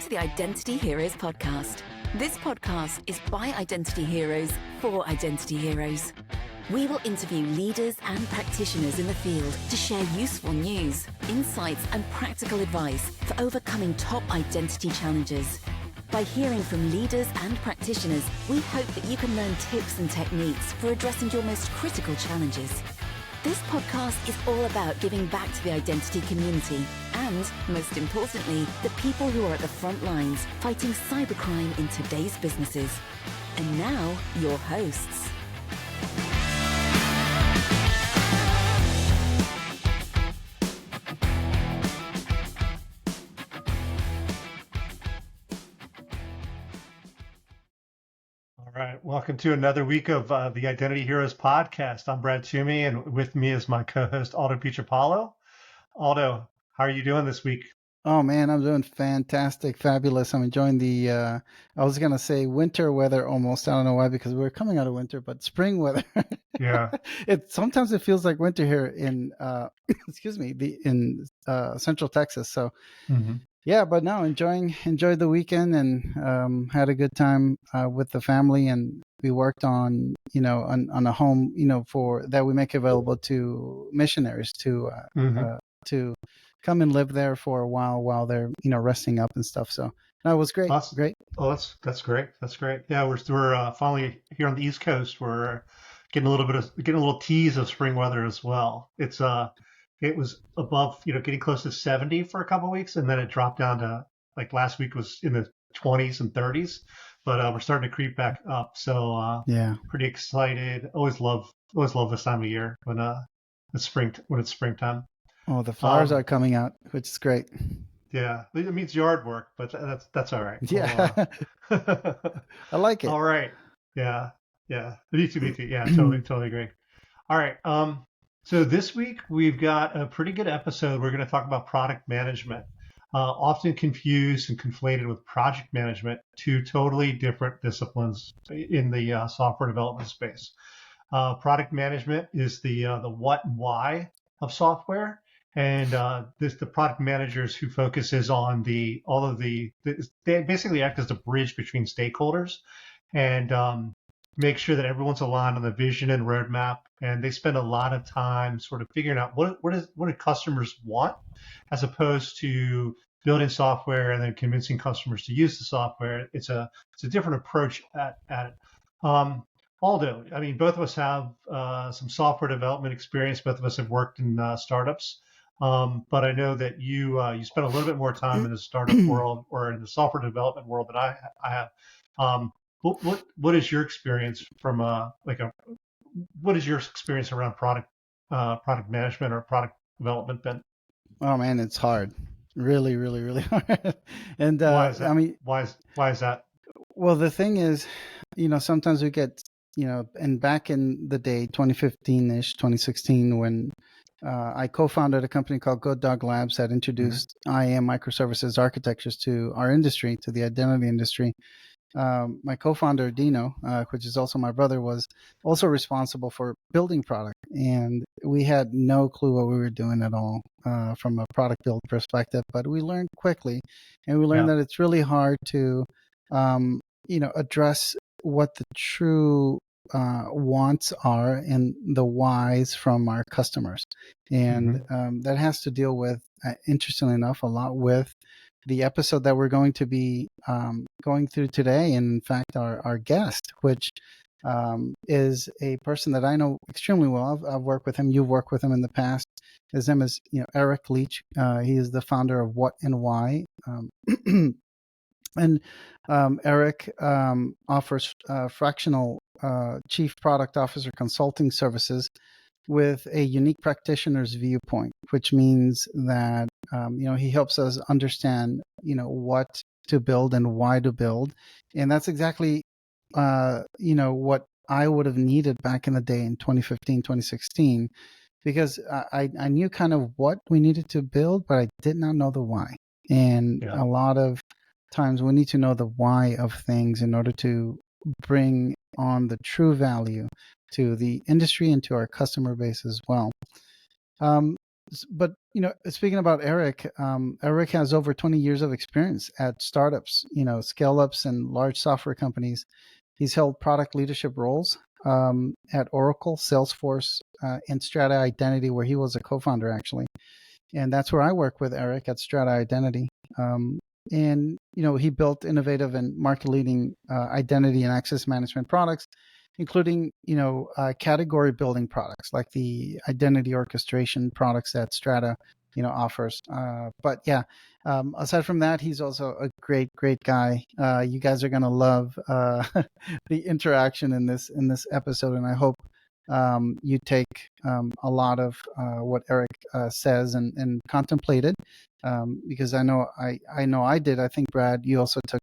to the Identity Heroes podcast. This podcast is by Identity Heroes for Identity Heroes. We will interview leaders and practitioners in the field to share useful news, insights, and practical advice for overcoming top identity challenges. By hearing from leaders and practitioners, we hope that you can learn tips and techniques for addressing your most critical challenges. This podcast is all about giving back to the identity community and, most importantly, the people who are at the front lines fighting cybercrime in today's businesses. And now, your hosts. All right, welcome to another week of the Identity Heroes podcast. I'm Brad Toomey, and with me is my co-host Aldo Pichapalo. Aldo, how are you doing this week? Oh man, I'm doing fantastic, fabulous. I'm enjoying the, I was going to say winter weather almost. I don't know why, because we're coming out of winter, but spring weather. Yeah. Sometimes it feels like winter here in, excuse me, in Central Texas. So yeah, but no, enjoyed the weekend and had a good time with the family, and we worked on, on a home, for that we make available to missionaries to come and live there for a while they're, resting up and stuff. So no, it was great. Awesome. Great. Oh, that's great. That's great. Yeah, we're finally here on the East Coast. We're getting a little tease of spring weather as well. It was above, getting close to 70 for a couple of weeks, and then it dropped down to, like, last week was in the 20s and 30s, but we're starting to creep back up. So yeah, pretty excited. Always love this time of year when it's springtime. Oh, the flowers are coming out, which is great. Yeah, it means yard work, but that's all right. Yeah, I like it. All right. Yeah. Me too. Yeah, totally agree. All right. So this week we've got a pretty good episode. We're going to talk about product management, often confused and conflated with project management, two totally different disciplines in the software development space. Product management is the what and why of software, and the product managers who focuses on they basically act as the bridge between stakeholders and make sure that everyone's aligned on the vision and roadmap, and they spend a lot of time sort of figuring out what do customers want, as opposed to building software and then convincing customers to use the software. It's a different approach at it. Aldo, I mean, both of us have some software development experience. Both of us have worked in startups, but I know that you spent a little bit more time in the startup world or in the software development world than I have. What is your experience from what is your experience around product management or product development been? Oh man, it's hard. Really, really, really hard. And why is that? I mean, why is that? Well, the thing is, sometimes we get, and back in the day, 2015-ish, 2016, when I co-founded a company called Go Dog Labs that introduced IAM microservices architectures to our industry, to the identity industry. My co-founder, Dino, which is also my brother, was also responsible for building product. And we had no clue what we were doing at all from a product build perspective. But we learned quickly, and we learned that it's really hard to, address what the true wants are and the whys from our customers. And that has to deal with, interestingly enough, a lot with the episode that we're going to be going through today. And in fact, our guest, which is a person that I know extremely well. I've worked with him. You've worked with him in the past. His name is Eric Leach. He is the founder of What and Why. And Eric offers fractional chief product officer consulting services with a unique practitioner's viewpoint, which means that he helps us understand what to build and why to build, and that's exactly what I would have needed back in the day in 2015, 2016, because I knew kind of what we needed to build, but I did not know the why. And a lot of times we need to know the why of things in order to bring on the true value to the industry and to our customer base as well. but speaking about Eric, Eric has over 20 years of experience at startups, scale ups and large software companies. He's held product leadership roles at Oracle, Salesforce, and Strata Identity, where he was a co-founder actually. And that's where I work with Eric at Strata Identity. And he built innovative and market-leading identity and access management products, including category building products like the identity orchestration products that Strata offers. But yeah, aside from that, he's also a great guy. You guys are gonna love the interaction in this episode, and I hope you take a lot of what Eric says and contemplate it, because I know I did. I think Brad, you also took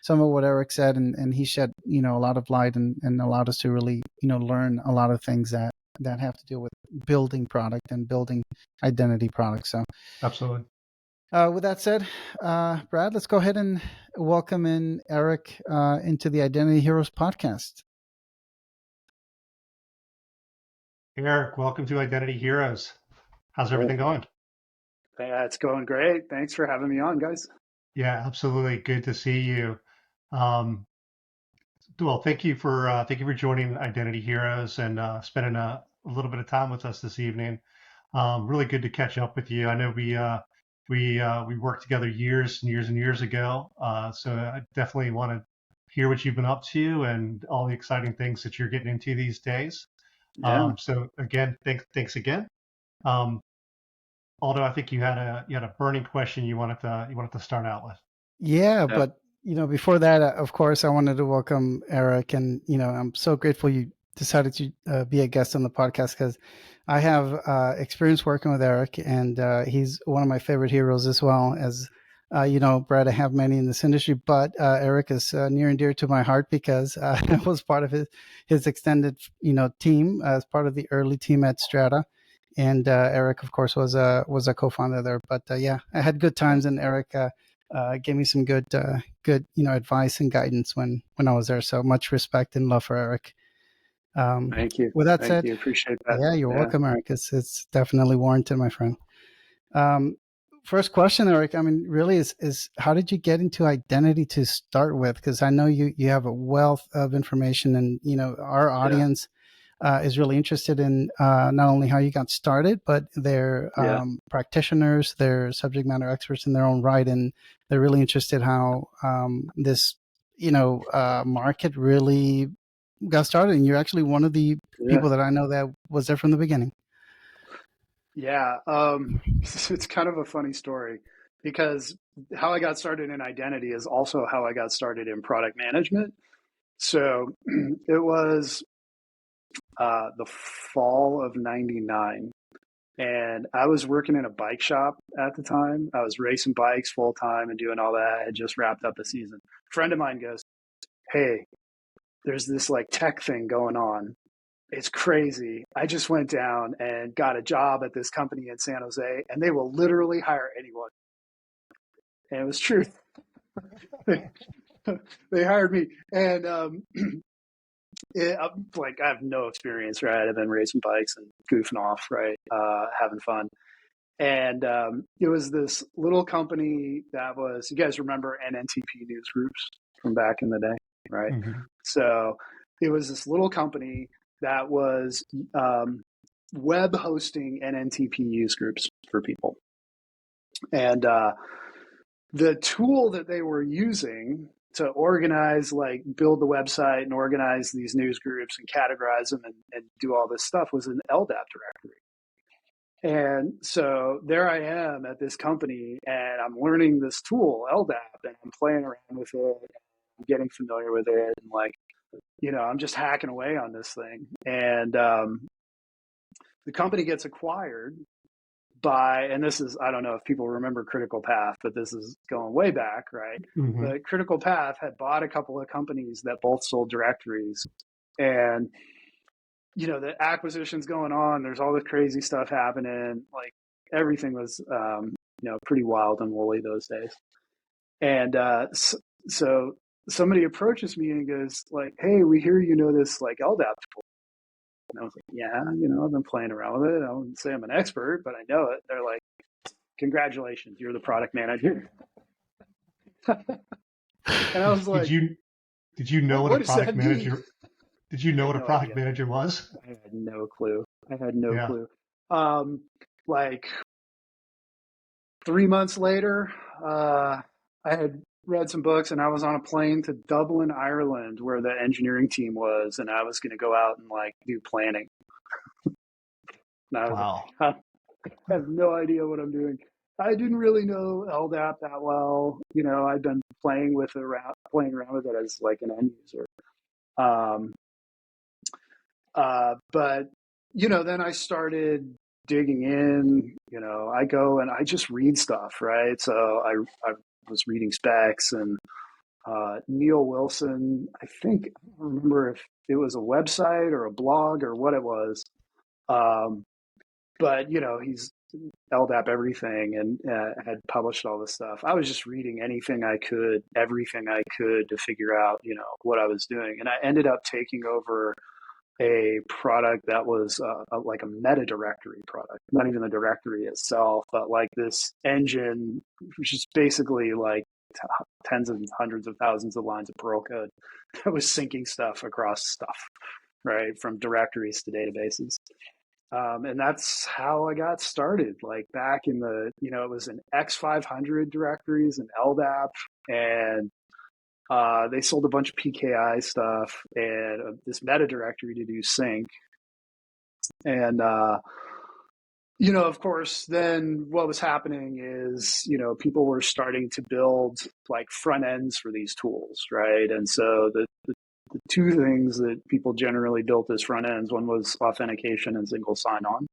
some of what Eric said, and he shed a lot of light and allowed us to really learn a lot of things that have to do with building product and building identity products. So Absolutely. with that said, Brad, let's go ahead and welcome in Eric into the Identity Heroes podcast. Eric, welcome to Identity Heroes. How's everything going? Yeah, it's going great. Thanks for having me on, guys. Yeah, absolutely. Good to see you. Well, thank you for joining Identity Heroes and spending a little bit of time with us this evening. Really good to catch up with you. I know we worked together years and years and years ago, so I definitely want to hear what you've been up to and all the exciting things that you're getting into these days. Yeah. So again, thanks again. Although I think you had a burning question you wanted to start out with. Yeah, but before that, of course, I wanted to welcome Eric, and I'm so grateful you decided to be a guest on the podcast, because I have experience working with Eric, and he's one of my favorite heroes as well. As Brad, I have many in this industry, but Eric is near and dear to my heart because I was part of his extended team as part of the early team at Strata. And Eric, of course, was a co-founder there. But yeah, I had good times, and Eric gave me some good advice and guidance when I was there. So much respect and love for Eric. Thank you. With that Thank said, you. Appreciate that. yeah, you're welcome, Eric. It's definitely warranted, my friend. First question, Eric. I mean, really, is how did you get into identity to start with? Because I know you have a wealth of information, and our audience is really interested in not only how you got started, but they're practitioners, they're subject matter experts in their own right, and they're really interested how this market really got started. And you're actually one of the people that I know that was there from the beginning. Yeah, it's kind of a funny story, because how I got started in identity is also how I got started in product management. So it was the fall of '99, and I was working in a bike shop at the time. I was racing bikes full time and doing all that. I had just wrapped up the season. A friend of mine goes, "Hey, there's this like tech thing going on. It's crazy. I just went down and got a job at this company in San Jose, and they will literally hire anyone." And it was true. They hired me, and I have no experience, right? I've been racing bikes and goofing off, right? Having fun. And it was this little company that was, you guys remember NNTP news groups from back in the day, right? Mm-hmm. So it was this little company that was web hosting NNTP news groups for people. And the tool that they were using to organize, like build the website and organize these news groups and categorize them and do all this stuff was an LDAP directory. And so there I am at this company, and I'm learning this tool, LDAP, and I'm playing around with it, I'm getting familiar with it, and like, I'm just hacking away on this thing. And the company gets acquired by, and this is, I don't know if people remember Critical Path, but this is going way back, right? Mm-hmm. But Critical Path had bought a couple of companies that both sold directories, and the acquisition's going on. There's all this crazy stuff happening. Like everything was, pretty wild and woolly those days. And so somebody approaches me and goes like, "Hey, we hear this like LDAP tool. And I was like, yeah, I've been playing around with it. I wouldn't say I'm an expert, but I know it. They're like, congratulations, you're the product manager. And I was like, did you know what a what does product that mean? manager did you I know had what a no product idea. manager was? I had no clue. I had no Yeah. clue. Like 3 months later, I had read some books and I was on a plane to Dublin, Ireland, where the engineering team was, and I was going to go out and like do planning. And I was Wow. like, I have no idea what I'm doing. I didn't really know LDAP that well. I'd been playing around with it as like an end user. But then I started digging in. I go and I just read stuff, right? So I was reading specs and Neil Wilson. I don't remember if it was a website or a blog or what it was. But he's LDAP everything and had published all this stuff. I was just reading everything I could to figure out, what I was doing. And I ended up taking over a product that was like a meta directory product, not even the directory itself, but like this engine, which is basically like tens and hundreds of thousands of lines of Perl code that was syncing stuff across stuff, right? From directories to databases. And that's how I got started. Like back in it was in X500 directories and LDAP, and they sold a bunch of PKI stuff and this meta directory to do sync. And, of course, then what was happening is, people were starting to build like front ends for these tools, right? And so the two things that people generally built as front ends, one was authentication and single sign-on.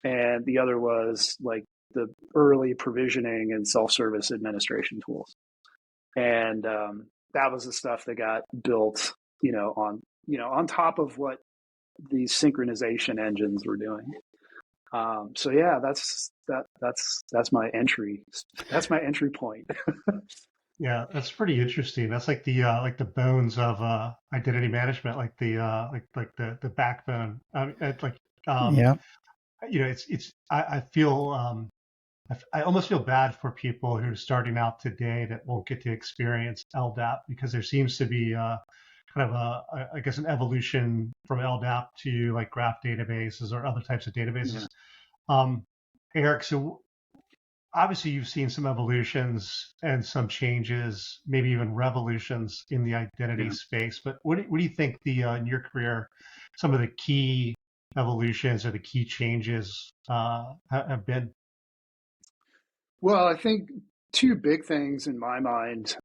And the other was like the early provisioning and self-service administration tools. And that was the stuff that got built, on top of what these synchronization engines were doing. So yeah, that's my entry. That's my entry point. Yeah, that's pretty interesting. That's like the bones of identity management, like the backbone. Like Yeah. I feel I almost feel bad for people who are starting out today that won't get to experience LDAP because there seems to be kind of I guess an evolution from LDAP to like graph databases or other types of databases. Yeah. Eric, so obviously you've seen some evolutions and some changes, maybe even revolutions in the identity space. But what do you think in your career, some of the key evolutions or the key changes have been? Well, I think two big things in my mind.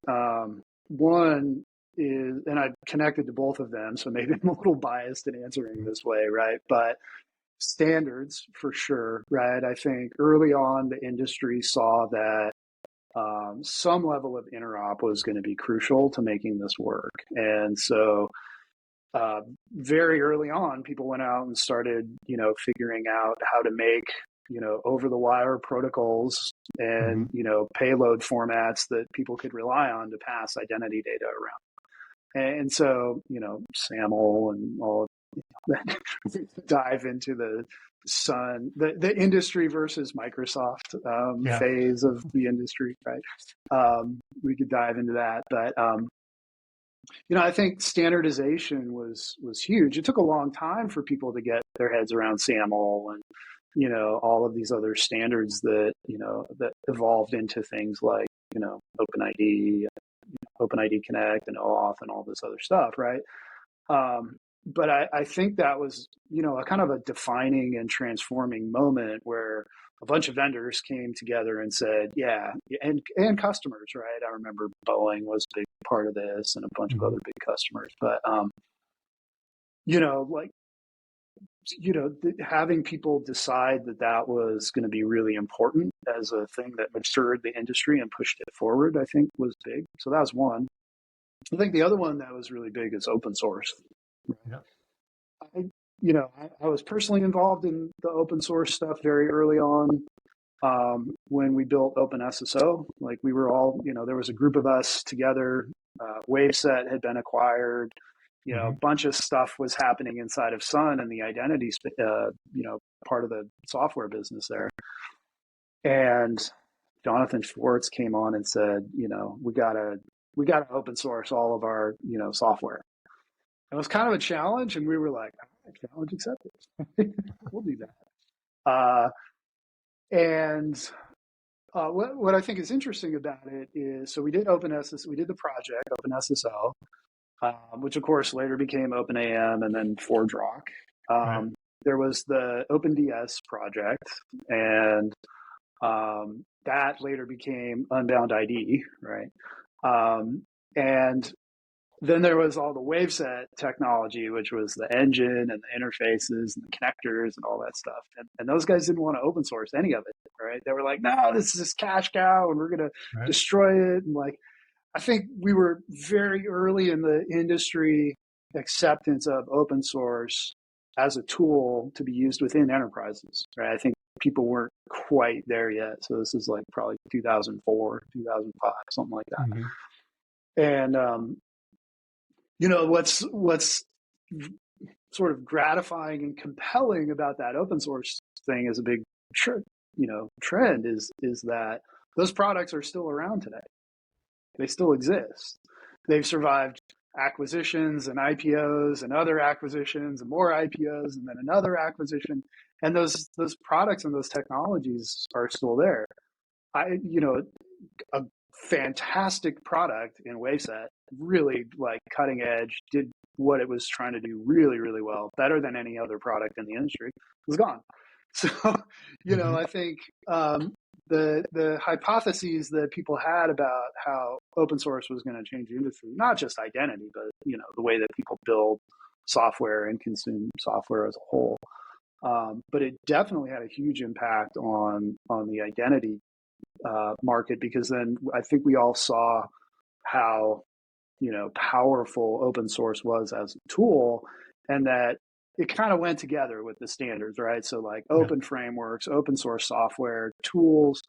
One is, and I've connected to both of them, so maybe I'm a little biased in answering this way, right? But standards for sure, right? I think early on the industry saw that some level of interop was going to be crucial to making this work. And so very early on, people went out and started, figuring out how to make, over the wire protocols and, payload formats that people could rely on to pass identity data around. And so, SAML and all of that dive into the industry versus Microsoft phase of the industry, right? We could dive into that, but I think standardization was huge. It took a long time for people to get their heads around SAML and all of these other standards that that evolved into things like OpenID, OpenID Connect, and OAuth, and all this other stuff, right? But I think that was a kind of a defining and transforming moment where a bunch of vendors came together and said, yeah, and customers, right? I remember Boeing was a big part of this and a bunch of other big customers. But, having people decide that was going to be really important as a thing that matured the industry and pushed it forward, I think was big. So that was one. I think the other one that was really big is open source. Yeah. I was personally involved in the open source stuff very early on. When we built OpenSSO, like we were all, there was a group of us together. Waveset had been acquired. a bunch of stuff was happening inside of Sun and the identity, part of the software business there. And Jonathan Schwartz came on and said, we gotta open source all of our, software. It was kind of a challenge, and we were like, all right, challenge accepted. We'll do that. What I think is interesting about it is, so we did the project OpenSSL, which of course later became OpenAM and then ForgeRock. Right. There was the OpenDS project, and that later became Unbound ID, right? And then there was all the Waveset technology, which was the engine and the interfaces and the connectors and all that stuff. And those guys didn't want to open source any of it, right? They were like, no, this is just cash cow and we're going to destroy it. And I think we were very early in the industry acceptance of open source as a tool to be used within enterprises, right? I think people weren't quite there yet. So this is probably 2004, 2005, something like that. And, what's sort of gratifying and compelling about that open source thing as a big, trend is that those products are still around today. They still exist. They've survived acquisitions and IPOs and other acquisitions and more IPOs and then another acquisition. And those products and those technologies are still there. A fantastic product in Waveset, really cutting edge, did what it was trying to do really, really well, better than any other product in the industry, was gone. So, I think the hypotheses that people had about how open source was going to change the industry, not just identity, but, the way that people build software and consume software as a whole. But it definitely had a huge impact on the identity market, because then I think we all saw how powerful open source was as a tool, and that it kind of went together with the standards, right? So open frameworks, open source software, tools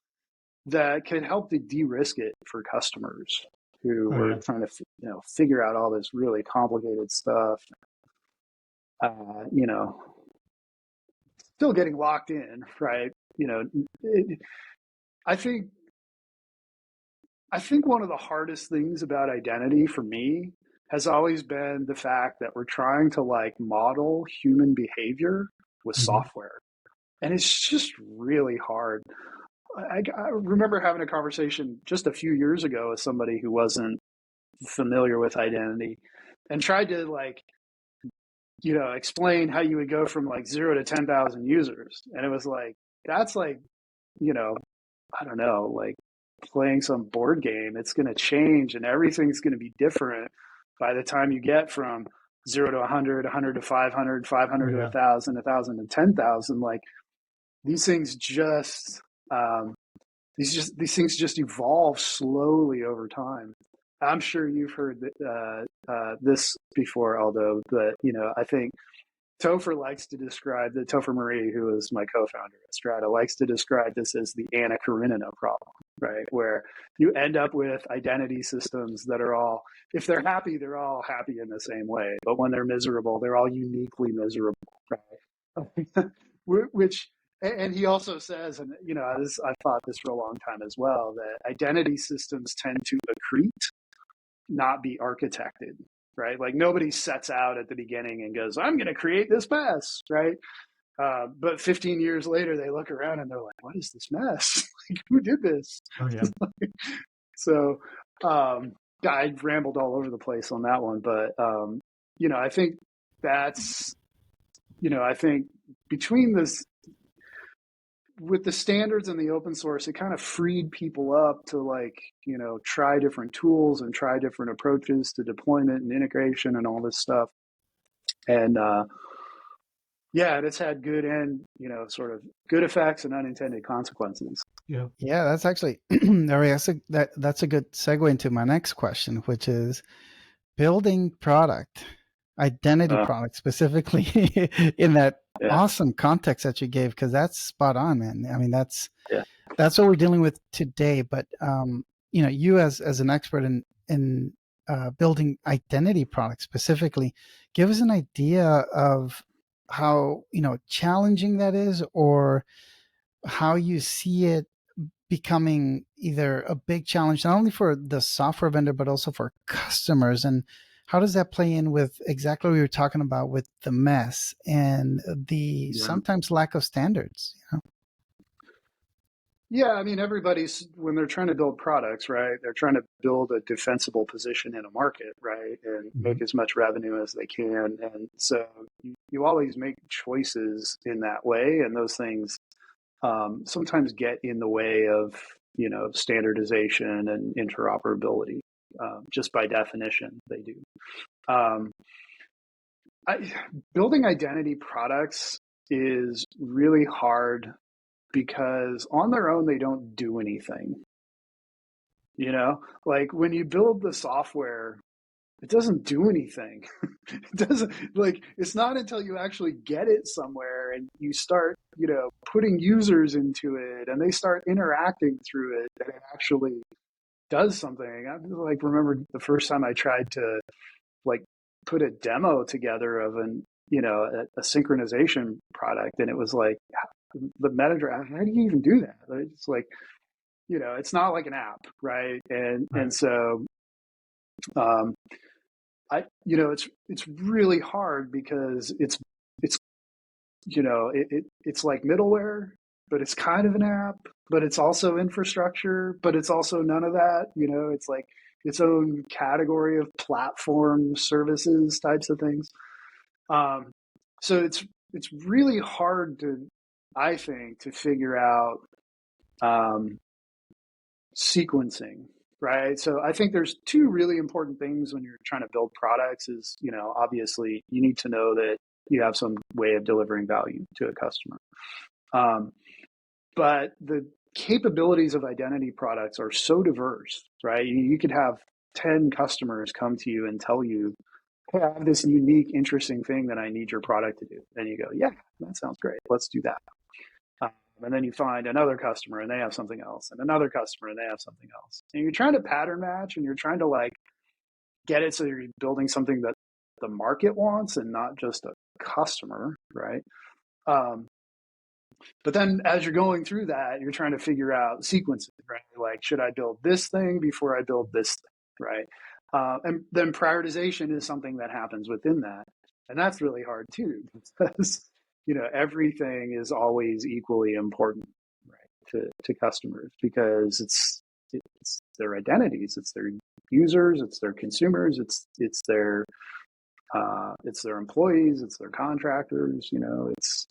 that can help to de-risk it for customers who were trying to figure out all this really complicated stuff. Still getting locked in, right? I think one of the hardest things about identity for me has always been the fact that we're trying to model human behavior with software. And it's just really hard. I remember having a conversation just a few years ago with somebody who wasn't familiar with identity and tried to explain how you would go from 0 to 10,000 users. And it was that's I don't know, playing some board game. It's going to change and everything's going to be different by the time you get from 0 to 100, 100 to 500, 500 to 1,000, 1,000 to 10,000. These things just these things just evolve slowly over time. I'm sure you've heard this before, Aldo, but I think Topher Marie, who is my co-founder at Strata, likes to describe this as the Anna Karenina problem, right? Where you end up with identity systems that are all, if they're happy, they're all happy in the same way. But when they're miserable, they're all uniquely miserable, right? And he also says, and I've thought this for a long time as well, that identity systems tend to accrete, not be architected. Right? Nobody sets out at the beginning and goes, I'm going to create this mess, right? But 15 years later, they look around and they're like, what is this mess? Who did this? Oh, yeah. So I rambled all over the place on that one. But, I think that's, I think between this, with the standards and the open source, it kind of freed people up to try different tools and try different approaches to deployment and integration and all this stuff. And it's had good and sort of good effects and unintended consequences. Yeah, that's actually that's a good segue into my next question, which is building identity product specifically in that awesome context that you gave, because that's spot on, man. I mean, that's what we're dealing with today. But you as an expert in building identity products specifically, give us an idea of how, challenging that is, or how you see it becoming either a big challenge, not only for the software vendor, but also for customers. And how does that play in with exactly what we were talking about with the mess and the sometimes lack of standards? Yeah, I mean, everybody's, when they're trying to build products, right, they're trying to build a defensible position in a market, right, and make as much revenue as they can. And so you always make choices in that way, and those things sometimes get in the way of, standardization and interoperability. Just by definition, they do. Building identity products is really hard because on their own, they don't do anything. Like when you build the software, it doesn't do anything. It doesn't, like, it's not until you actually get it somewhere and you start, putting users into it and they start interacting through it that it actually does something. I remember the first time I tried to put a demo together of a synchronization product, and it was like, the manager, how do you even do that? It's like, it's not like an app, right? And so, it's really hard because it's like middleware, but it's kind of an app, but it's also infrastructure, but it's also none of that. It's like its own category of platform services types of things. So it's really hard I think, to figure out sequencing, right? So I think there's two really important things when you're trying to build products is, obviously you need to know that you have some way of delivering value to a customer. But the capabilities of identity products are so diverse, right? You could have 10 customers come to you and tell you, hey, I have this unique, interesting thing that I need your product to do. And you go, yeah, that sounds great. Let's do that. And then you find another customer and they have something else, and another customer and they have something else. And you're trying to pattern match, and you're trying to get it so you're building something that the market wants and not just a customer, right? But then as you're going through that, you're trying to figure out sequencing, right? Like, should I build this thing before I build this thing, right? And then prioritization is something that happens within that. And that's really hard too, because everything is always equally important, right, to customers, because it's their identities, it's their users, it's their consumers, it's their employees, it's their contractors.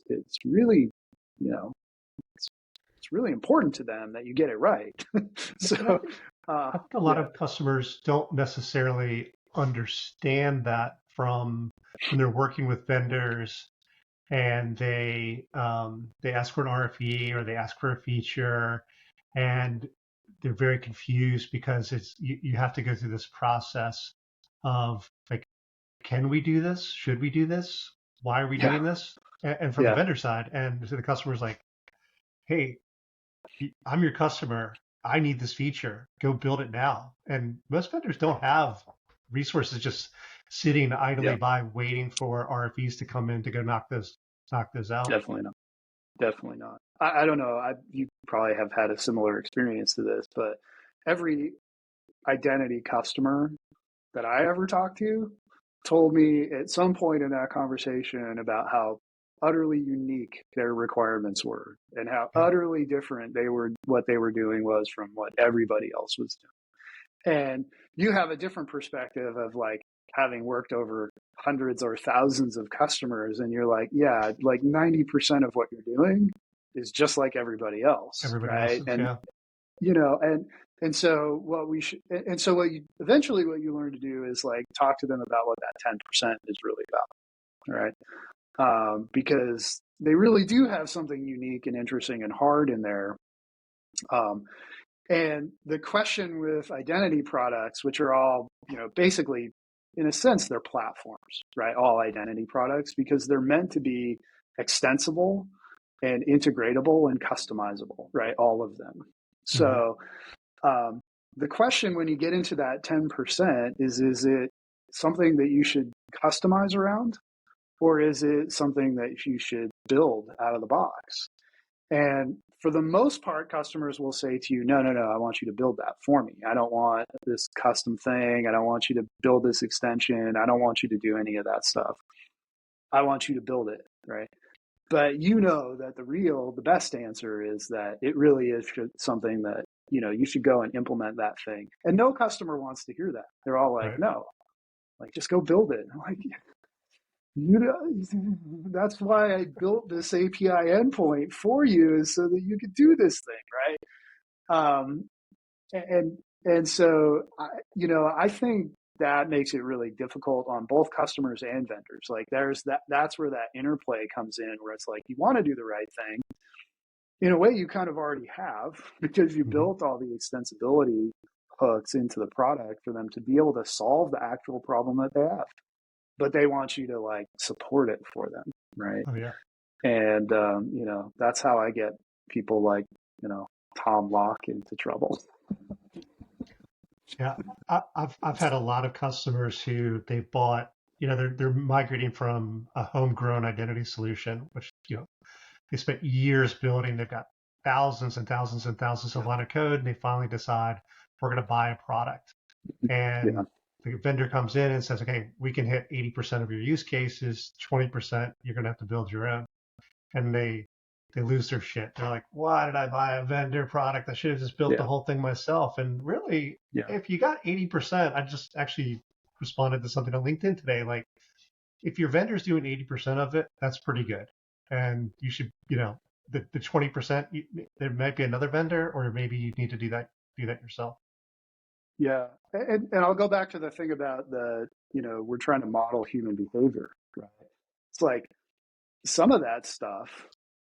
It's really it's really important to them that you get it right. So I think a lot of customers don't necessarily understand that from when they're working with vendors and they ask for an RFE or they ask for a feature, and they're very confused because you have to go through this process of like, can we do this? Should we do this? Why are we doing this? And from the vendor side, and so the customer's like, hey, I'm your customer. I need this feature. Go build it now. And most vendors don't have resources just sitting idly by waiting for RFEs to come in to go knock those out. Definitely not. I don't know. You probably have had a similar experience to this, but every identity customer that I ever talked to told me at some point in that conversation about how utterly unique their requirements were and how utterly different what they were doing was from what everybody else was doing. And you have a different perspective of having worked over hundreds or thousands of customers, and you're like, yeah, 90% of what you're doing is just like everybody else, right? And so what you eventually what you learn to do is talk to them about what that 10% is really about, right? Because they really do have something unique and interesting and hard in there. And the question with identity products, which are all, basically, in a sense, they're platforms, right? All identity products, because they're meant to be extensible and integratable and customizable, right? All of them. So the question when you get into that 10% is it something that you should customize around, or is it something that you should build out of the box? And for the most part, customers will say to you, no, I want you to build that for me. I don't want this custom thing. I don't want you to build this extension. I don't want you to do any of that stuff. I want you to build it, right? But you know that the best answer is that it really is something that, you should go and implement that thing. And no customer wants to hear that. They're all like, Right. no, like, just go build it. I'm like, that's why I built this API endpoint for you, is so that you could do this thing, right? And so I think that makes it really difficult on both customers and vendors. Like, that's where that interplay comes in, where it's like, you want to do the right thing. In a way, you kind of already have, because you built all the extensibility hooks into the product for them to be able to solve the actual problem that they have. But they want you to, like, support it for them, right? Oh yeah. And that's how I get people like Tom Locke into trouble. Yeah, I've had a lot of customers who they bought, they're migrating from a homegrown identity solution, which they spent years building. They've got thousands and thousands and thousands of line of code, and they finally decide we're going to buy a product. And Yeah. the vendor comes in and says, okay, we can hit 80% of your use cases, 20% you're going to have to build your own. And they lose their shit. They're like, why did I buy a vendor product? I should have just built the whole thing myself. And really, if you got 80%, I just actually responded to something on LinkedIn today. Like, if your vendor's doing 80% of it, that's pretty good. And you should, the 20%, there might be another vendor, or maybe you need to do that yourself. Yeah. And I'll go back to the thing about we're trying to model human behavior, right? It's like, some of that stuff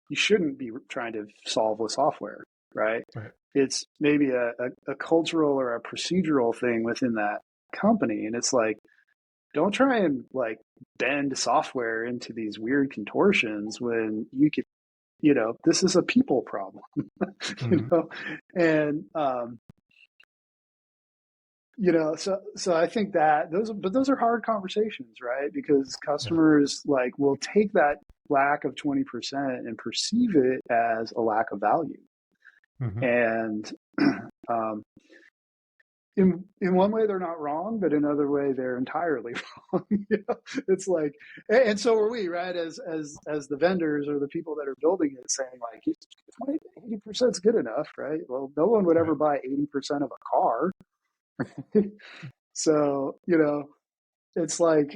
you shouldn't be trying to solve with software, right? Right. It's maybe a cultural or a procedural thing within that company. And it's like, don't try and, like, bend software into these weird contortions when you could, this is a people problem, and, so I think that those are hard conversations, right? Because customers will take that lack of 20% and perceive it as a lack of value. And in one way they're not wrong, but in another way they're entirely wrong. It's like, and so are we, right? As the vendors or the people that are building it, saying, like, 80% is good enough, right? Well, no one would ever buy 80% of a car. So, it's like,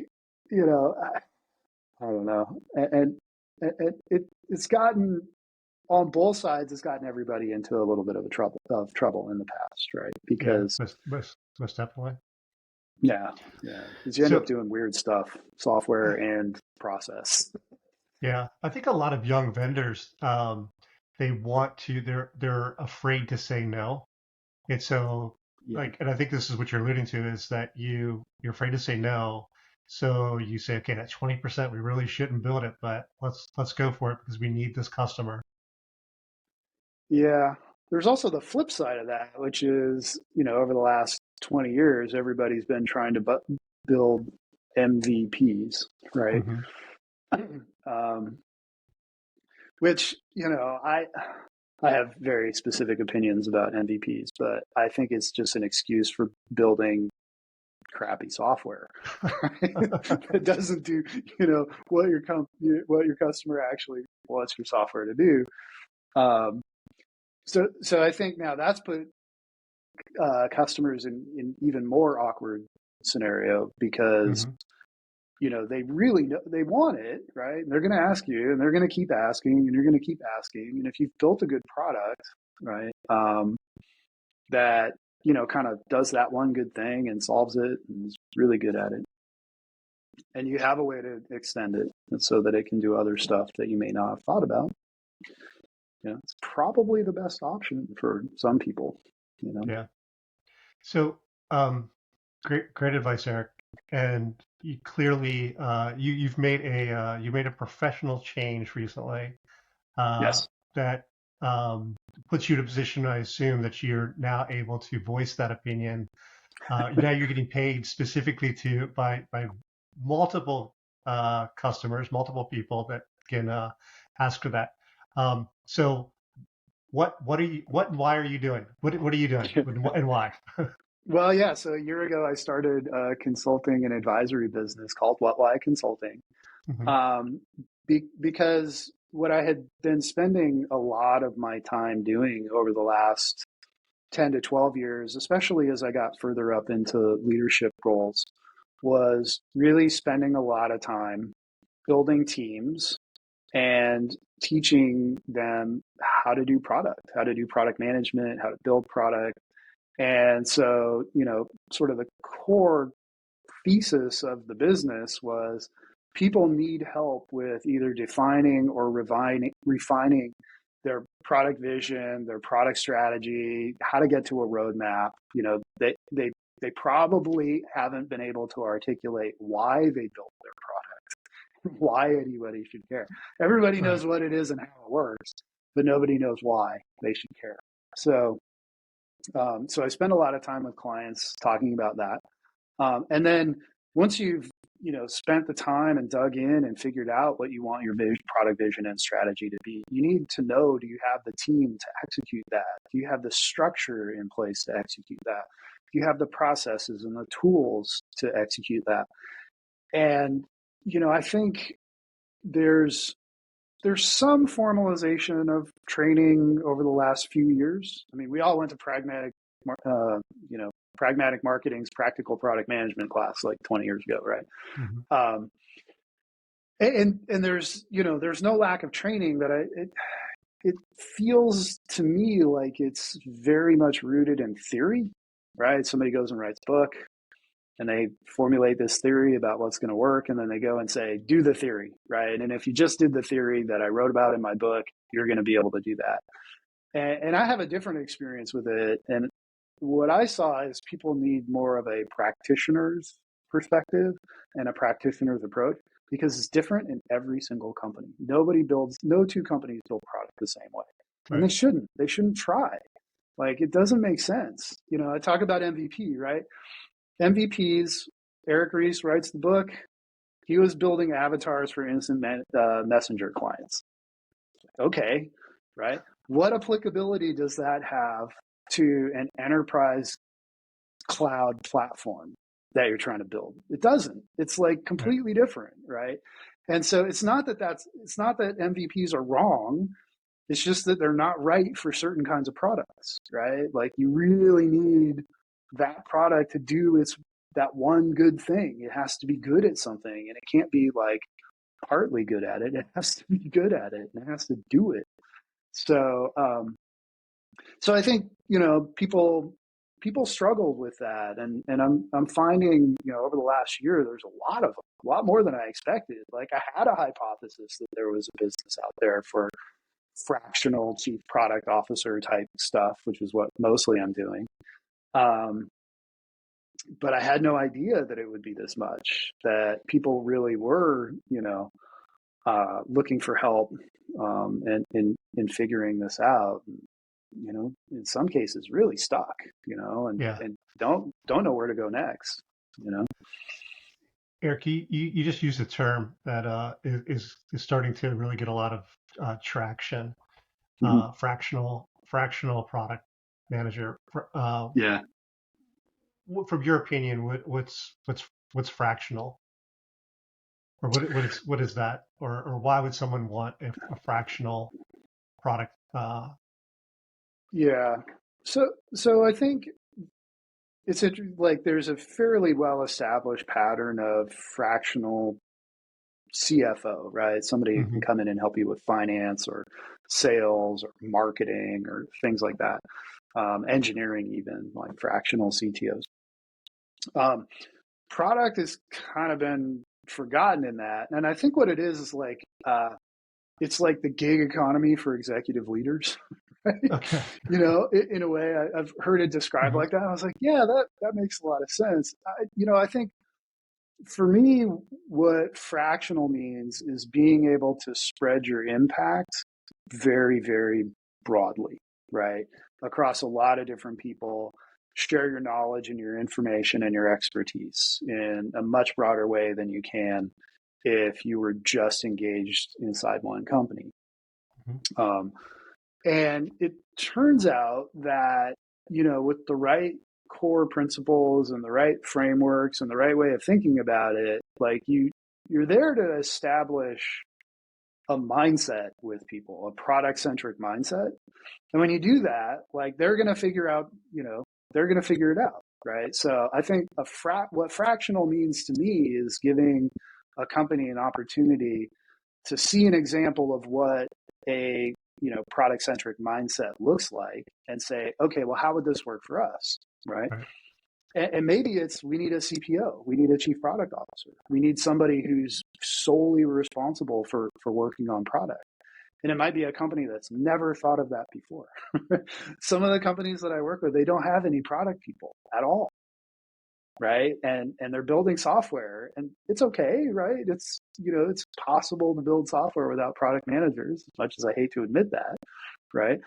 I don't know. And it's gotten, on both sides, it's gotten everybody into a little bit of trouble in the past, right? Because most definitely. Yeah. Because you end up doing weird stuff, software and process. Yeah, I think a lot of young vendors, they're afraid to say no. And so, and I think this is what you're alluding to, is that you're afraid to say no. So you say, okay, that 20%, we really shouldn't build it, but let's go for it because we need this customer. Yeah. There's also the flip side of that, which is, over the last 20 years, everybody's been trying to build MVPs, right? Which, I have very specific opinions about MVPs, but I think it's just an excuse for building crappy software. It doesn't do, what your customer actually wants your software to do. So I think now that's put customers in even more awkward scenario, because they really know they want it, right? And they're going to ask you, and they're going to keep asking, and you're going to keep asking. And if you've built a good product, right, that kind of does that one good thing and solves it and is really good at it, and you have a way to extend it so that it can do other stuff that you may not have thought about, it's probably the best option for some people. Yeah. So, great advice, Eric. And you clearly, you've made a professional change recently. Yes. That puts you in a position, I assume, that you're now able to voice that opinion. Now you're getting paid specifically by multiple customers, multiple people that can ask for that. So what and why are you doing? What are you doing and why? Well, yeah. So a year ago, I started a consulting and advisory business called What Why Consulting, Mhm. um, because what I had been spending a lot of my time doing over the last 10 to 12 years, especially as I got further up into leadership roles, was really spending a lot of time building teams and teaching them how to do product management, how to build product. And so, sort of the core thesis of the business was people need help with either defining or refining their product vision, their product strategy, how to get to a roadmap. They probably haven't been able to articulate why they built their product, why anybody should care. Everybody Right. knows what it is and how it works, but nobody knows why they should care. So I spend a lot of time with clients talking about that. And then once you've spent the time and dug in and figured out what you want your product vision and strategy to be, you need to know: do you have the team to execute that? Do you have the structure in place to execute that? Do you have the processes and the tools to execute that? And I think there's some formalization of training over the last few years. I mean, we all went to pragmatic marketing's practical product management class like 20 years ago, right? Mhm. Um, and there's no lack of training, but it feels to me like it's very much rooted in theory, right? Somebody goes and writes a book and they formulate this theory about what's going to work, and then they go and say, do the theory, right? And if you just did the theory that I wrote about in my book, you're going to be able to do that. And I have a different experience with it. And what I saw is people need more of a practitioner's perspective and a practitioner's approach, because it's different in every single company. No two companies build product the same way. And Right. they shouldn't try. Like, it doesn't make sense. I talk about MVP, right? MVPs, Eric Ries writes the book. He was building avatars for instant messenger clients. Okay, right? What applicability does that have to an enterprise cloud platform that you're trying to build? It doesn't. It's like completely different, right? And so it's not that MVPs are wrong. It's just that they're not right for certain kinds of products, right? Like, you really need that product to do that one good thing. It has to be good at something, and it can't be like partly good at it. It has to be good at it, and it has to do it. So I think people struggle with that, and I'm finding over the last year there's a lot more than I expected. Like, I had a hypothesis that there was a business out there for fractional chief product officer type stuff, which is what mostly I'm doing. But I had no idea that it would be this much, that people really were, looking for help and in figuring this out. In some cases really stuck, Yeah. and don't know where to go next, Eric, you just used a term that is starting to really get a lot of traction. Mm-hmm. Fractional product manager. Yeah. From your opinion, what's fractional, or what is that, or why would someone want a fractional product? Yeah. So I think it's like there's a fairly well established pattern of fractional CFO, right? Somebody who can Mhm. come in and help you with finance or sales or marketing or things like that. Engineering, even like fractional CTOs. Product has kind of been forgotten in that. And I think what it is like, it's like the gig economy for executive leaders. Right? Okay. In a way, I've heard it described Mhm. like that. I was like, yeah, that makes a lot of sense. I think for me, what fractional means is being able to spread your impact very, very broadly, right? Across a lot of different people, share your knowledge and your information and your expertise in a much broader way than you can if you were just engaged inside one company. And it turns out that, with the right core principles and the right frameworks and the right way of thinking about it, like you're there to establish a mindset with people, a product-centric mindset. And when you do that, like they're going to figure out, they're going to figure it out, right? So I think what fractional means to me is giving a company an opportunity to see an example of what a product-centric mindset looks like and say, okay, well, how would this work for us, right? And maybe we need a CPO, we need a chief product officer, we need somebody who's solely responsible for working on product. And it might be a company that's never thought of that before. Some of the companies that I work with, they don't have any product people at all, right? And they're building software, and it's okay, right? It's it's possible to build software without product managers, as much as I hate to admit that, right?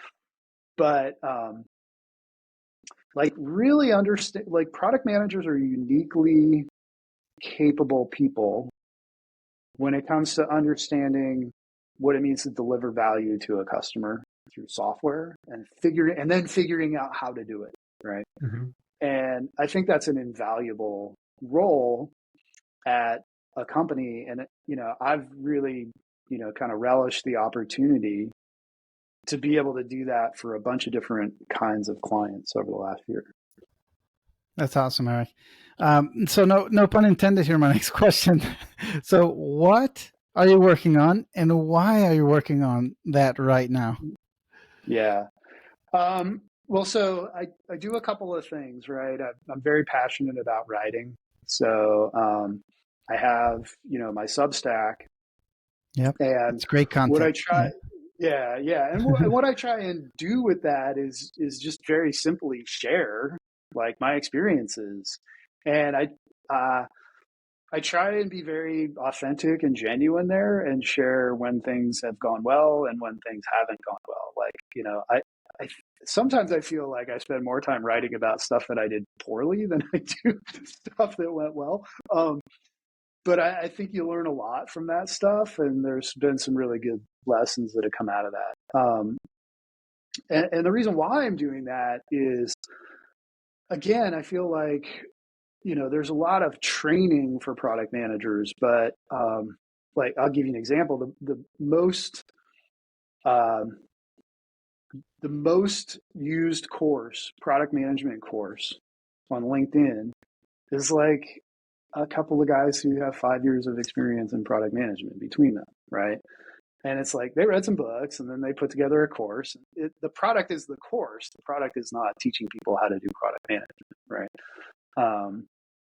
But really understand, product managers are uniquely capable people when it comes to understanding what it means to deliver value to a customer through software and then figuring out how to do it, right? And I think that's an invaluable role at a company. And, I've really, kind of relished the opportunity to be able to do that for a bunch of different kinds of clients over the last year. That's awesome, Eric. So no pun intended here, my next question. So what are you working on, and why are you working on that right now? Yeah. Well, so I do a couple of things, right? I'm very passionate about writing. So I have, my Substack. Yep. And it's great content. What I try, yeah. And what I try and do with that is just very simply share my experiences. And I try and be very authentic and genuine there and share when things have gone well and when things haven't gone well. I sometimes I feel like I spend more time writing about stuff that I did poorly than I do stuff that went well. But I think you learn a lot from that stuff, and there's been some really good lessons that have come out of that. And the reason why I'm doing that is, again, I feel like, there's a lot of training for product managers, but I'll give you an example. The most used course, product management course on LinkedIn is a couple of guys who have 5 years of experience in product management between them, right? And it's they read some books and then they put together a course. The product is the course. The product is not teaching people how to do product management, right?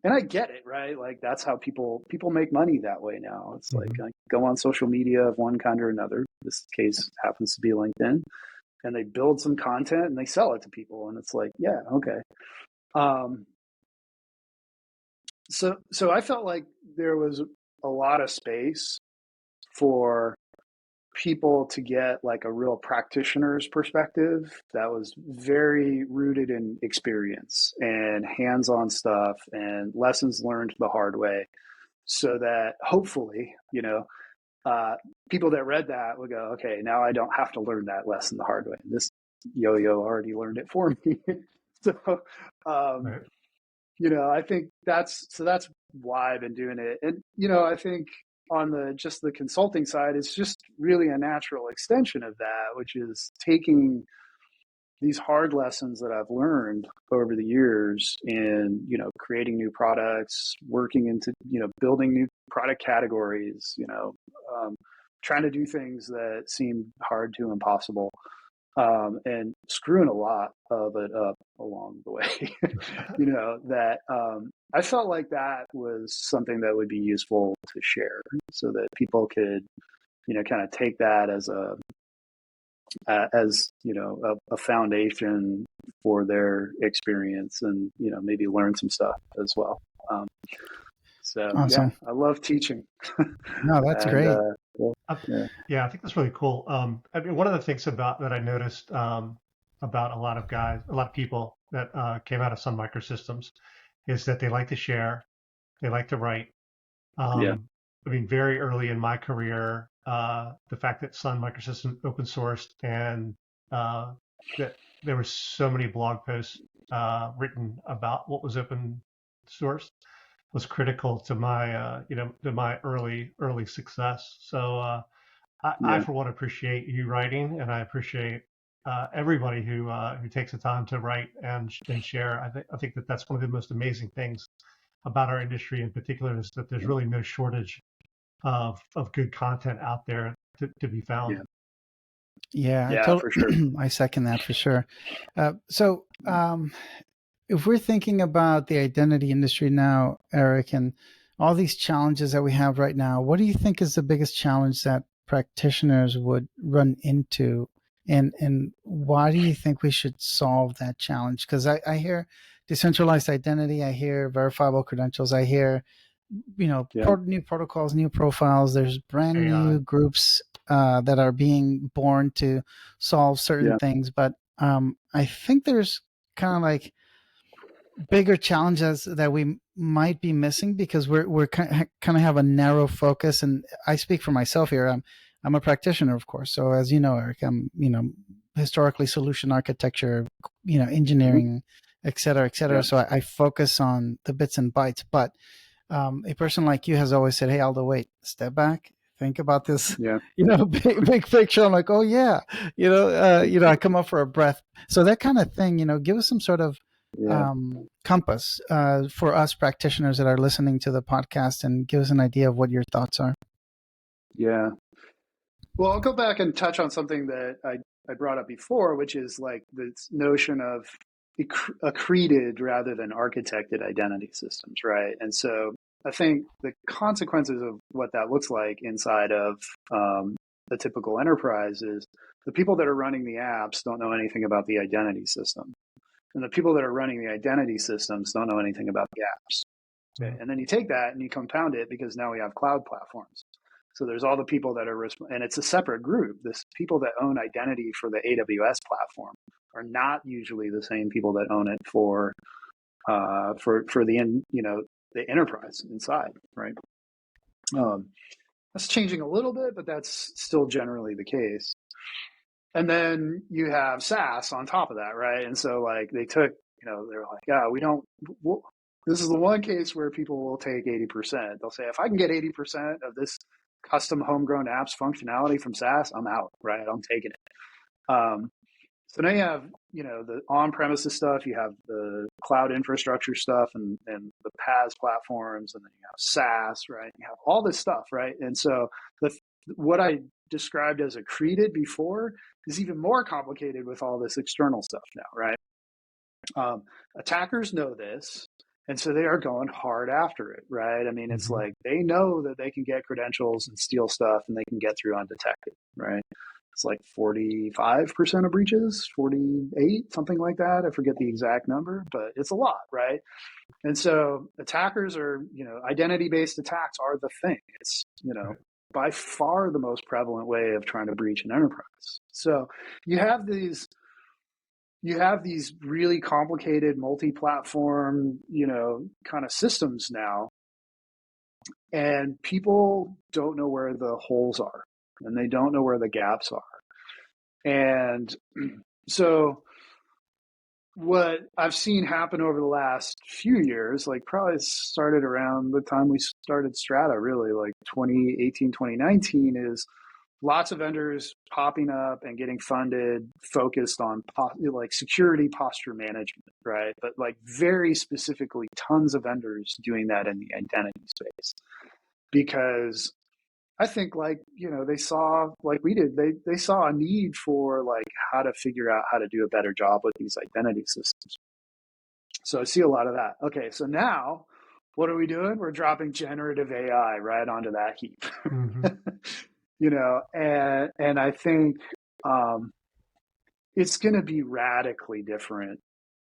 And I get it, right? That's how people make money that way now. It's I go on social media of one kind or another. This case happens to be LinkedIn, and they build some content and they sell it to people. And it's yeah, okay. So I felt like there was a lot of space for people to get a real practitioner's perspective that was very rooted in experience and hands-on stuff and lessons learned the hard way, so that hopefully, people that read that would go, okay, now I don't have to learn that lesson the hard way. This yo-yo already learned it for me. So, Right. I think that's why I've been doing it. And, I think on the consulting side, it's just really a natural extension of that, which is taking these hard lessons that I've learned over the years in, creating new products, working into, building new product categories, trying to do things that seem hard to impossible, and screwing a lot of it up along the way. That I felt like that was something that would be useful to share, so that people could, kind of take that as a foundation for their experience, and maybe learn some stuff as well. So awesome. Yeah, I love teaching. No, that's great. Cool. Yeah, I think that's really cool. I mean, one of the things about that I noticed about a lot of people that came out of Sun Microsystems is that they like to share, they like to write. Yeah. I mean, very early in my career, the fact that Sun Microsystems open sourced and that there were so many blog posts written about what was open source was critical to my to my early success. So I Yeah. for one appreciate you writing, and I appreciate everybody who takes the time to write and share. I think that that's one of the most amazing things about our industry in particular is that there's really no shortage of good content out there to be found. Yeah. Yeah, Yeah, for sure. I second that for sure. If we're thinking about the identity industry now, Eric, and all these challenges that we have right now, what do you think is the biggest challenge that practitioners would run into? And why do you think we should solve that challenge? Because I hear decentralized identity, I hear verifiable credentials, I hear Yeah. new protocols, new profiles. There's brand AI. new groups that are being born to solve certain Yeah. things, but I think there's kind of like bigger challenges that we might be missing because we're kind of have a narrow focus. And I speak for myself here. I'm a practitioner, of course. So as you know, Eric, I'm historically solution architecture, Mhm. engineering, et cetera, et cetera. Yeah. So I focus on the bits and bytes. But a person like you has always said, "Hey, Aldo, wait, step back, think about this." Yeah. Big picture. I'm like, oh yeah, I come up for a breath. So that kind of thing, give us some sort of Yeah. compass for us practitioners that are listening to the podcast, and give us an idea of what your thoughts are. Yeah. Well, I'll go back and touch on something that I brought up before, which is like this notion of accreted rather than architected identity systems, right? And so I think the consequences of what that looks like inside of a typical enterprise is the people that are running the apps don't know anything about the identity system. And the people that are running the identity systems don't know anything about the apps. Okay? Mhm. And then you take that and you compound it because now we have cloud platforms. So there's all the people that are, and it's a separate group. This people that own identity for the AWS platform are not usually the same people that own it for the the enterprise inside, right? That's changing a little bit, but that's still generally the case. And then you have SaaS on top of that, right? And so like they took, they're like, yeah, this is the one case where people will take 80%. They'll say, if I can get 80% of this custom homegrown apps functionality from SaaS, I'm out, right? I'm taking it. So now you have, the on-premises stuff, you have the cloud infrastructure stuff and the PaaS platforms, and then you have SaaS, right? You have all this stuff, right? And so what I described as accreted before is even more complicated with all this external stuff now, right? Attackers know this, and so they are going hard after it, right? I mean, it's like they know that they can get credentials and steal stuff and they can get through undetected, right? It's like 45% of breaches, 48, something like that. I forget the exact number, but it's a lot, right? And so attackers are, identity-based attacks are the thing. It's, Right. by far the most prevalent way of trying to breach an enterprise. So you have these really complicated multi-platform, kind of systems now, and people don't know where the holes are and they don't know where the gaps are. And so what I've seen happen over the last few years, like probably started around the time we started Strata, really like 2018, 2019, is lots of vendors popping up and getting funded, focused on like security posture management, right? But like very specifically, tons of vendors doing that in the identity space because I think they saw, like we did, they saw a need for like how to figure out how to do a better job with these identity systems. So I see a lot of that. Okay, so now what are we doing? We're dropping generative AI right onto that heap. Mm-hmm. And I think it's going to be radically different.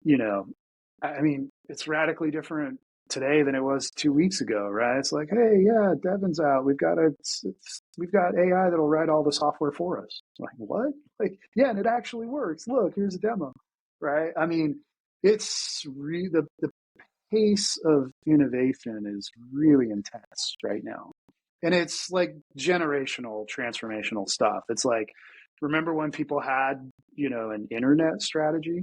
I mean, it's radically different today than it was 2 weeks ago, right? It's like, hey, yeah, Devin's out. We've got AI that'll write all the software for us. Like, what? Like, yeah, and it actually works. Look, here's a demo, right? I mean, it's the pace of innovation is really intense right now. And it's like generational, transformational stuff. It's like, remember when people had, an internet strategy,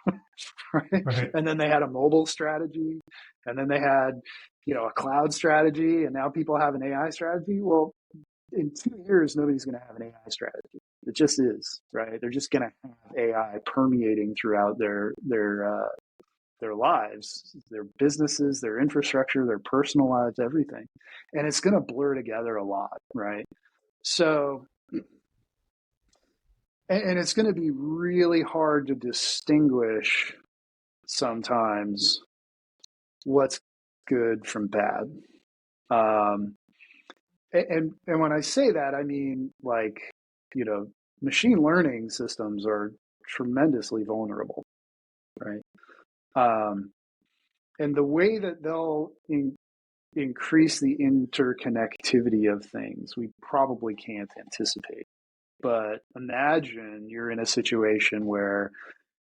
right? Right. And then they had a mobile strategy, and then they had, a cloud strategy, and now people have an AI strategy. Well, in 2 years, nobody's going to have an AI strategy. It just is, right? They're just going to have AI permeating throughout their lives, their businesses, their infrastructure, their personal lives, everything. And it's going to blur together a lot, right? So, and it's going to be really hard to distinguish sometimes what's good from bad. And when I say that, I mean, like, machine learning systems are tremendously vulnerable, right? And the way that they'll increase the interconnectivity of things, we probably can't anticipate. But imagine you're in a situation where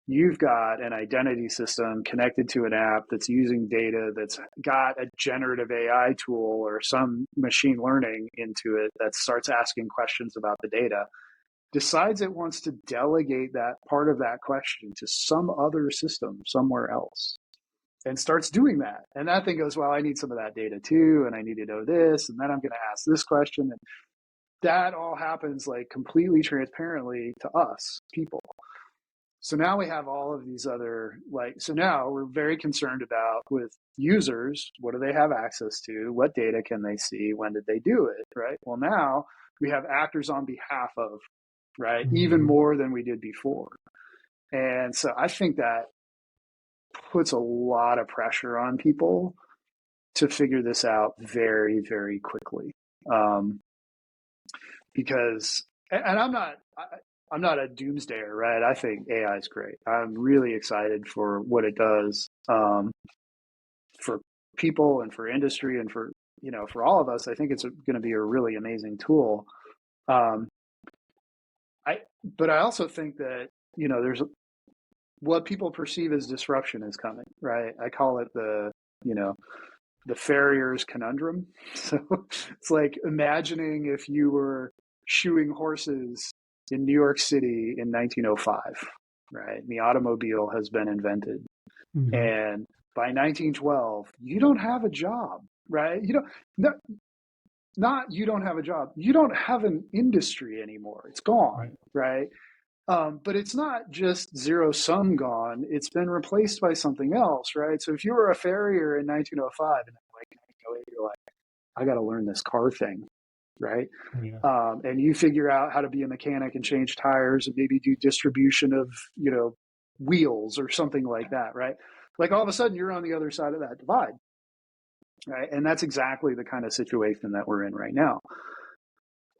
you've got an identity system connected to an app that's using data, that's got a generative AI tool or some machine learning into it that starts asking questions about the data, decides it wants to delegate that part of that question to some other system somewhere else, and starts doing that. And that thing goes, well, I need some of that data too, and I need to know this, and then I'm going to ask this question. And that all happens like completely transparently to us people. So now we have all of these other, so now we're very concerned about with users, what do they have access to? What data can they see? When did they do it? Right. Well, now we have actors on behalf of, right, mm-hmm. even more than we did before. And so I think that puts a lot of pressure on people to figure this out very, very quickly. Because, and I'm not a doomsdayer, right? I think AI is great. I'm really excited for what it does for people and for industry and for, for all of us. I think it's going to be a really amazing tool. But I also think that, there's what people perceive as disruption is coming, right? I call it the farrier's conundrum. So it's like imagining if you were shoeing horses in New York City in 1905, right? And the automobile has been invented. Mm-hmm. And by 1912, you don't have a job, right? You don't have a job. You don't have an industry anymore. It's gone, right? But it's not just zero sum gone. It's been replaced by something else, right? So if you were a farrier in 1905 and you're like, I got to learn this car thing, right? Yeah. And you figure out how to be a mechanic and change tires and maybe do distribution of, wheels or something like that, right? Like all of a sudden you're on the other side of that divide, right? And that's exactly the kind of situation that we're in right now.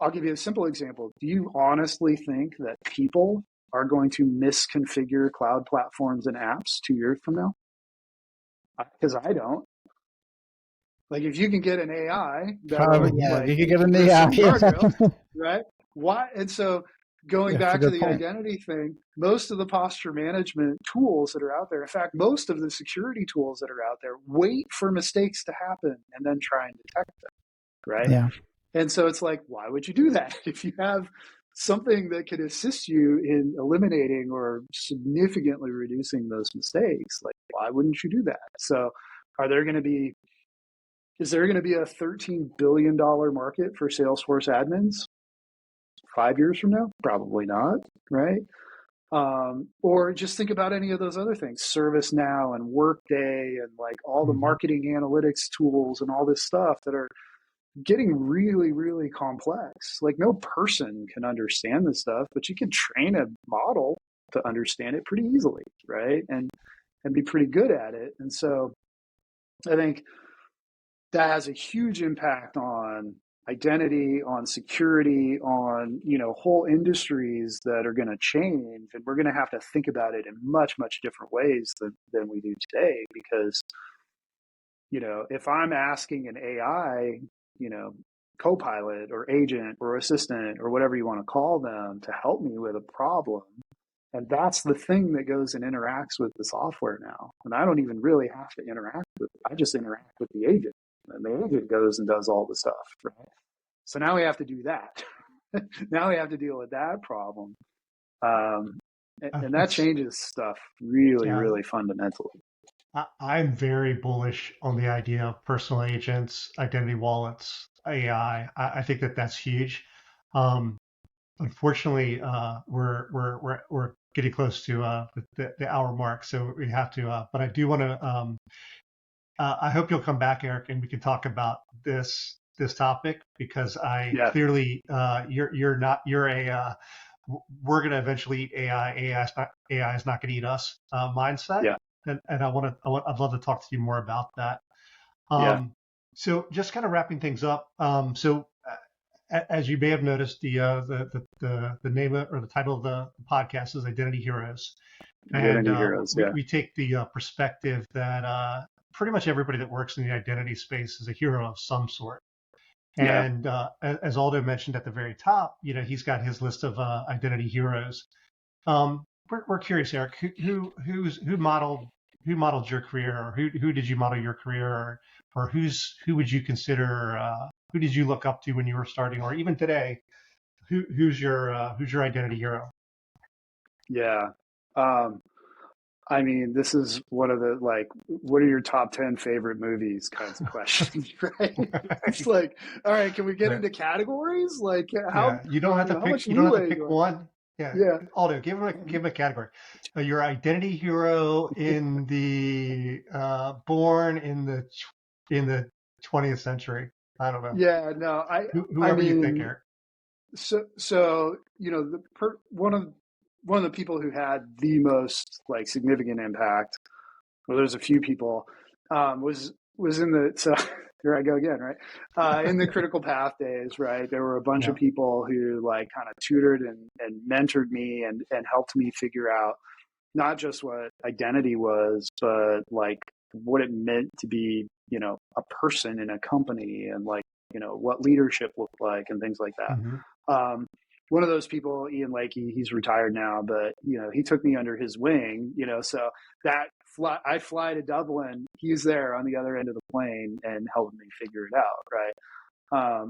I'll give you a simple example. Do you honestly think that people are going to misconfigure cloud platforms and apps 2 years from now? Because I don't. Like if you can get an AI, you can get an AI, guardrails, right? Why? And so going back to the identity thing, most of the posture management tools that are out there, in fact, most of the security tools that are out there, wait for mistakes to happen and then try and detect them, right? Yeah. And so it's like, why would you do that? If you have something that could assist you in eliminating or significantly reducing those mistakes, like why wouldn't you do that? So is there going to be a $13 billion market for Salesforce admins 5 years from now? Probably not, right? Or just think about any of those other things, ServiceNow and Workday and like all the marketing analytics tools and all this stuff that are getting really, really complex. Like no person can understand this stuff, but you can train a model to understand it pretty easily, right? And be pretty good at it. And so I think that has a huge impact on identity, on security, on, whole industries that are going to change. And we're going to have to think about it in much, much different ways than we do today, because if I'm asking an AI, co-pilot or agent or assistant or whatever you want to call them to help me with a problem, and that's the thing that goes and interacts with the software now. And I don't even really have to interact with it. I just interact with the agent. And the agent goes and does all the stuff, right? So now we have to do that. Now we have to deal with that problem. And that changes stuff really, really fundamentally. I'm very bullish on the idea of personal agents, identity wallets, AI. I think that that's huge. Unfortunately, we're getting close to the hour mark, so we have to. But I do want to. I hope you'll come back, Eric, and we can talk about this topic, because clearly you're a we're going to eventually eat AI. AI is not going to eat us mindset. Yeah. And I'd love to talk to you more about that. So just kind of wrapping things up. As you may have noticed, the name or the title of the podcast is Identity Heroes. Identity Heroes. We take the perspective that pretty much everybody that works in the identity space is a hero of some sort. And as Aldo mentioned at the very top, he's got his list of identity heroes. We're curious, Eric, who modeled your career, or who did you model your career, or who would you consider, who did you look up to when you were starting, or even today, who's your identity hero? Yeah. I mean, this is one of the, what are your top 10 favorite movies kinds of questions, right? It's like, all right, can we get into categories? Like, how you don't have to pick. You don't have to pick one. Yeah. Aldo, give him a category. Your identity hero in the born in the 20th century. I don't know. Yeah, no, whoever you think, Eric. So one of the people who had the most significant impact, well, there's a few people, was in the, so here I go again, right? In the critical path days, right? There were a bunch of people who kind of tutored and mentored me and helped me figure out not just what identity was, but what it meant to be, a person in a company, and what leadership looked like and things like that. Mm-hmm. One of those people, Ian Lakey, he's retired now, but he took me under his wing, so that I fly to Dublin, he's there on the other end of the plane and helped me figure it out, right?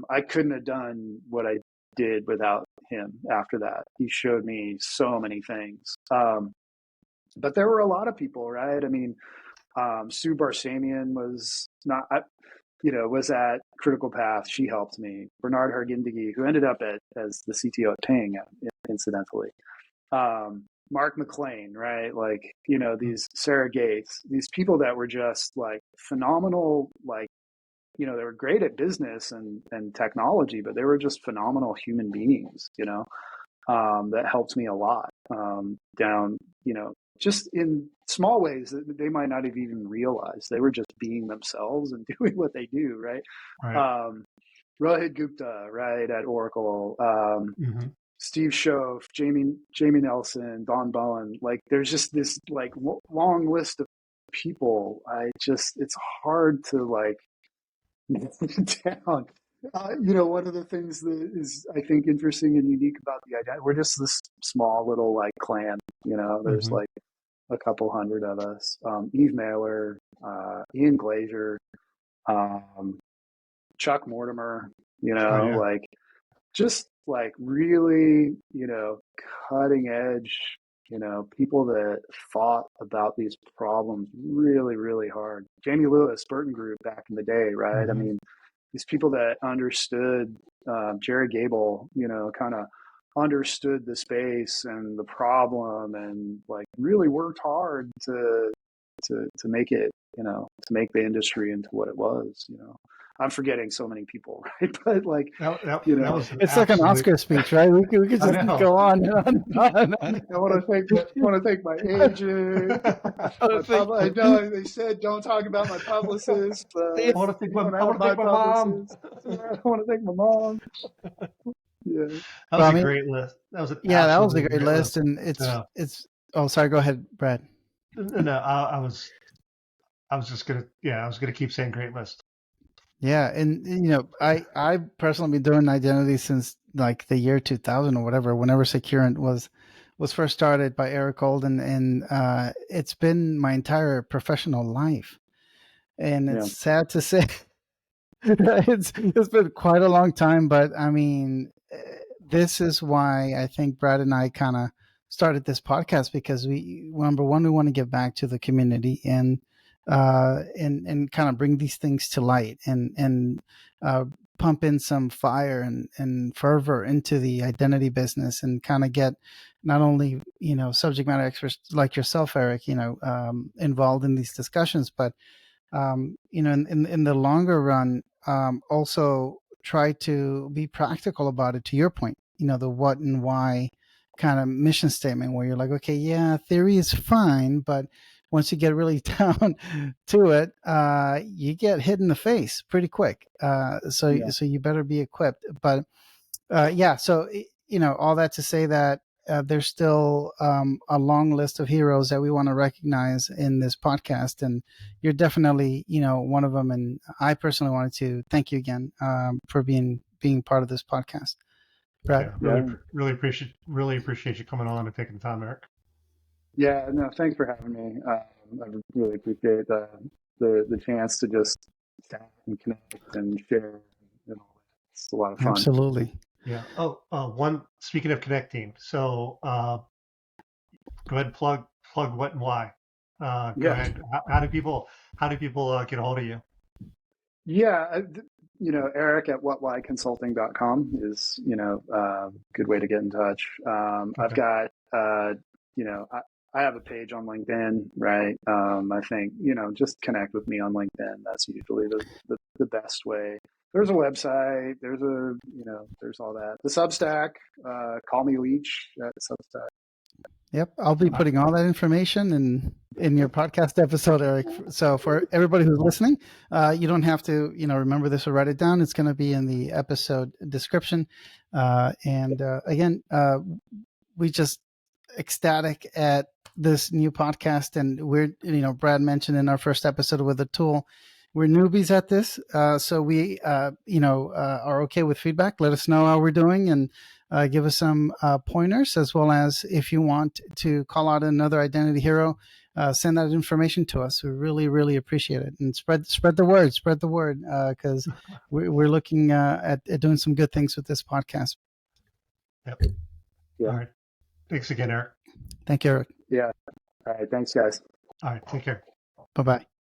I couldn't have done what I did without him after that. He showed me so many things. But there were a lot of people, right? I mean, Sue Barsamian was at Critical Path. She helped me. Bernard Hargindegi, who ended up as the CTO at Ping, incidentally. Mark McLean, right? These Sarah Gates, these people that were just phenomenal, they were great at business and technology, but they were just phenomenal human beings, that helped me a lot down, just in small ways that they might not have even realized. They were just being themselves and doing what they do, right? Rohit Gupta, right, at Oracle, Steve Schoaf, Jamie Nelson, Don Bowen. There's just this long list of people. It's hard to down. One of the things that is, I think, interesting and unique about the identity, we're just this small little clan. There's a couple hundred of us. Eve Mailer, Ian Glazier, Chuck Mortimer. Just really, cutting edge. People that thought about these problems really, really hard. Jamie Lewis, Burton Group back in the day, right? Mm-hmm. I mean, these people that understood, Jerry Gable, kind of understood the space and the problem, and really worked hard to make it, to make the industry into what it was. I'm forgetting so many people, right? But that was it's like an Oscar speech, right? We could just go on and on. I want to thank my agent. I know they said don't talk about my publicist, but I want to thank my mom. I want to thank my mom. Yeah, that was a great list. That was a great list, and it's. Oh, sorry. Go ahead, Brad. No, I was gonna keep saying great list. Yeah, and I personally been doing identity since like the year 2000 or whatever, whenever Securant was first started by Eric Golden, and it's been my entire professional life. And Yeah. it's sad to say it's been quite a long time, but I mean, this is why I think Brad and I kind of started this podcast, because we, number one, we want to give back to the community and kind of bring these things to light and pump in some fire and fervor into the identity business, and kind of get not only subject matter experts like yourself, Eric, involved in these discussions, but in the longer run, also try to be practical about it. To your point, the what and why kind of mission statement, where you're like, okay, yeah, theory is fine, but once you get really down to it, you get hit in the face pretty quick. So you better be equipped. But yeah, so all that to say that there's still a long list of heroes that we want to recognize in this podcast, and you're definitely one of them. And I personally wanted to thank you again for being part of this podcast, Brad. Yeah, really appreciate you coming on and taking the time, Eric. Yeah, no, thanks for having me. I really appreciate the chance to just chat and connect and share and all that. It's a lot of fun. Absolutely. Yeah. Speaking of connecting, so go ahead and plug what and why. Go ahead. How do people get a hold of you? Yeah, Eric at whatwhyconsulting.com is good way to get in touch. Okay. I've got I have a page on LinkedIn, right? I think just connect with me on LinkedIn. That's usually the best way. There's a website. There's there's all that. The Substack. Call me Leach at Substack. Yep, I'll be putting all that information in your podcast episode, Eric. So for everybody who's listening, you don't have to remember this or write it down. It's going to be in the episode description. And again, we just ecstatic at this new podcast, and we're Brad mentioned in our first episode with the tool, we're newbies at this, so we are okay with feedback. Let us know how we're doing, and give us some pointers, as well as if you want to call out another identity hero, send that information to us. We really appreciate it, and spread the word, because we're looking at doing some good things with this podcast. Yep. Yeah. All right. Thanks again, Eric. Thank you, Eric. Yeah. All right. Thanks, guys. All right. Take care. Bye-bye.